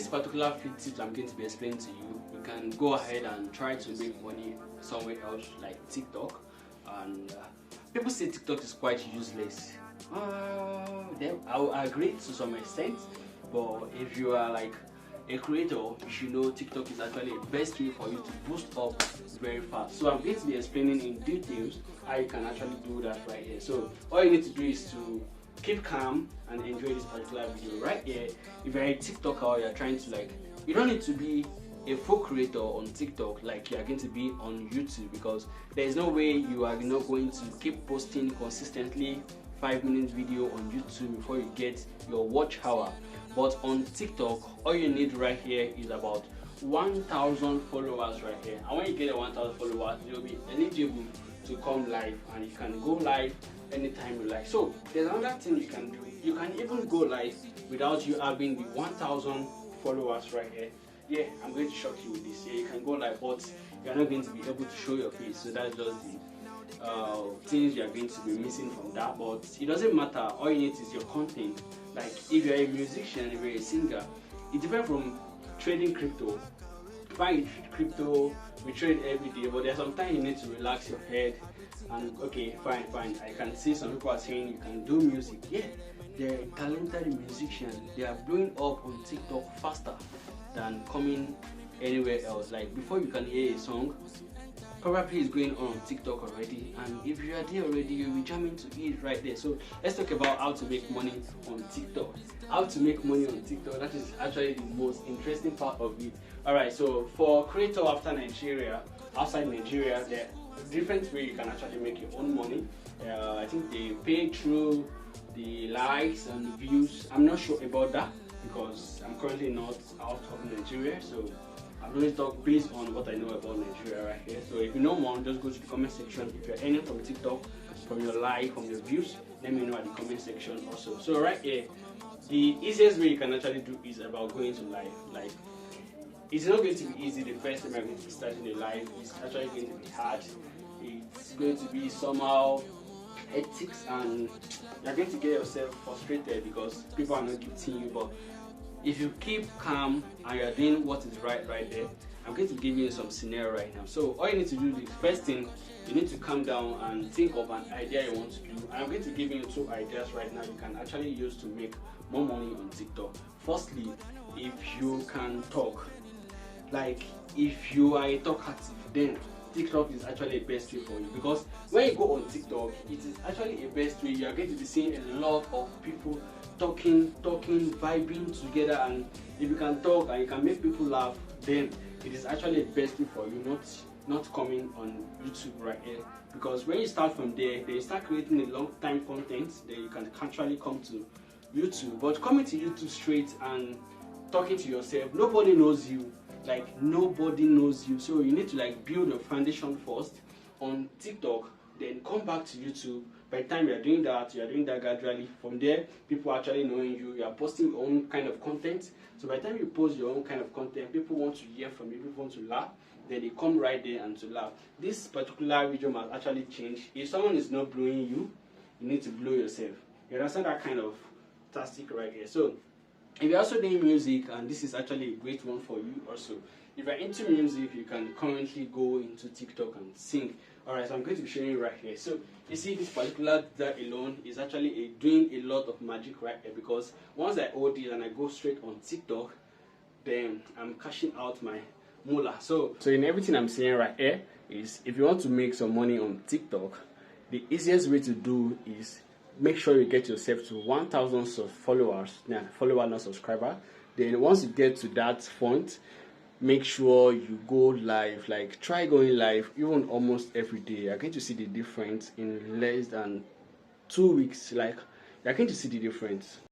particular few tips I'm going to be explaining to you, you can go ahead and try to make money somewhere else like TikTok. And people say TikTok is quite useless. I agree to some extent, but if you are like a creator, you should know TikTok is actually the best way for you to boost up very fast. So I'm going to be explaining in details how you can actually do that right here. So all you need to do is to keep calm and enjoy this particular video right here. If you're a TikToker or you're trying to you don't need to be a full creator on TikTok like you are going to be on YouTube, because there is no way you are not going to keep posting consistently 5-minute video on YouTube before you get your watch hour. But on TikTok, all you need right here is about 1,000 followers right here. And when you get 1,000 followers, you'll be eligible to come live, and you can go live anytime you like. So there's another thing you can do. You can even go live without you having the 1,000 followers right here. Yeah, I'm going to shock you with this. Yeah, you can go live, but you're not going to be able to show your face. So that's just the things you are going to be missing from that. But it doesn't matter. All you need is your content. Like if you're a musician, if you're a singer, it's different from trading crypto. Fine, crypto, we trade every day, but there's sometimes you need to relax your head. And okay, fine, I can see some people are saying you can do music. Yeah, they're talented musicians. They are blowing up on TikTok faster than coming anywhere else. Like before you can hear a song, probably is going on TikTok already, and if you are there already, you'll be jamming to it right there. So let's talk about how to make money on TikTok. How to make money on TikTok, that is actually the most interesting part of it. Alright, so for creator outside Nigeria, there are different ways you can actually make your own money. I think they pay through the likes and the views. I'm not sure about that because I'm currently not out of Nigeria, so I'm going to talk based on what I know about Nigeria right here. So if you know more, just go to the comment section. If you're earning from TikTok, from your like, from your views, let me know at the comment section also. So right here, the easiest way you can actually do is about going to live. Like, it's not going to be easy the first time you're going to be starting a live. It's actually going to be hard. It's going to be somehow hectic, and you're going to get yourself frustrated because people are not getting you. But if you keep calm and you're doing what is right there, I'm going to give you some scenario right now. So all you need to do is, first thing, you need to calm down and think of an idea you want to do. And I'm going to give you 2 ideas right now you can actually use to make more money on TikTok. Firstly, if you can talk, like if you are a talkative, then TikTok is actually a best way for you, because when you go on TikTok, it is actually a best way. You are going to be seeing a lot of people talking, vibing together, and if you can talk and you can make people laugh, then it is actually a best way for you, not coming on YouTube right here. Because when you start from there, they start creating a long time content, then you can actually come to YouTube. But coming to YouTube straight and talking to yourself, nobody knows you. Like nobody knows you, so you need to build a foundation first on TikTok, then come back to YouTube. By the time you're doing that gradually. From there, people are actually knowing you. You are posting your own kind of content. So by the time you post your own kind of content, people want to hear from you, people want to laugh, then they come right there and to laugh. This particular video must actually change. If someone is not blowing you, you need to blow yourself. You understand that kind of tactic right here? So if you're also doing music, and this is actually a great one for you also. If you're into music, you can currently go into TikTok and sing. Alright, so I'm going to be showing you right here. So you see this particular that alone is actually doing a lot of magic right here, because once I hold it and I go straight on TikTok, then I'm cashing out my moolah. So in everything I'm saying right here is, if you want to make some money on TikTok, the easiest way to do is make sure you get yourself to 1,000 followers, follower not subscriber. Then once you get to that point, make sure you go live. Like try going live even almost every day. You're going to see the difference in less than 2 weeks. Like you're going to see the difference.